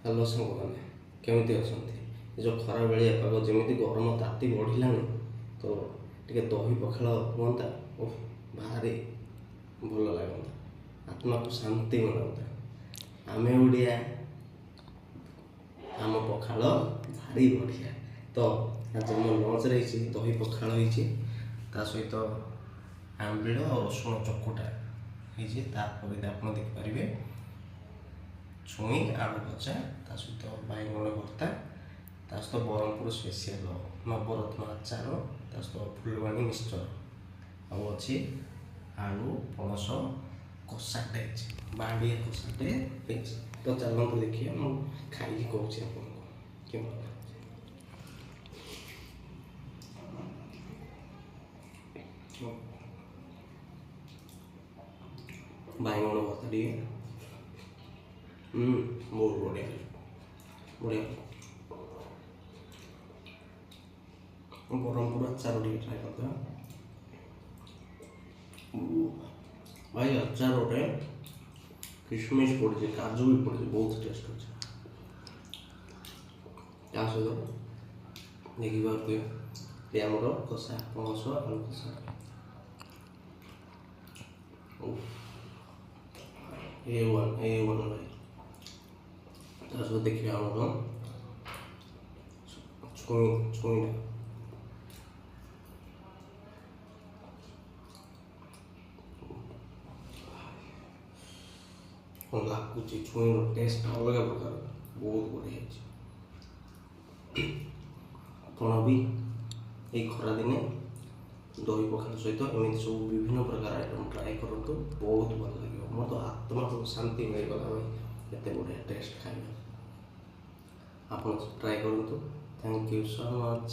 Hello सांग मैंने केमी अच्छा जो खरा बेलिया पाग जमी गरम ताती बढ़ला तो टे दही पखाड़ हाँ ओह भारी भल लगता आत्मा को शांति मिलता आम ओडिया आम पखाड़ भारी बढ़िया तो आज मो लंच रही दही पखाड़ ता सहित आंबिल और रसुण चकुटा होता आप देखिपारे छुई आलू भजा ता सहित बैगण भर्ता ता सहित ब्रह्मपुर स्पेशल नवरत्न आचार ता सहित फुलवाणी मिक्सचर आउ अच्छी आलू पणस कषाटे बाड़िया कषाटे तो चलते देखिए मुझे खाई कहूँ आपको बैगण भर्ता टे बहुत बढ़िया बढ़िया ब्रह्मपुर आचार टे ट्राए करते भाई आचार गोटे किशमिश पड़े काजू भी पड़े बहुत टेस्ट अच्छे सहित देखिए आमर कषा पणस आलू कषा A1 भाई देखिए आम छुईटा लगुच छुईर टेस्ट अलग प्रकार बहुत बढ़िया आप भी ये खरा दिने दही पखाड़ सहित एमती सब विभिन्न प्रकार आइटम ट्राए करूँ बहुत भल लगे मोर तो आत्मा को शांति मिलगला भाई एत बढ़िया टेस्ट खाଇବା आप ट्राए करूँ थैंक यू सो मच।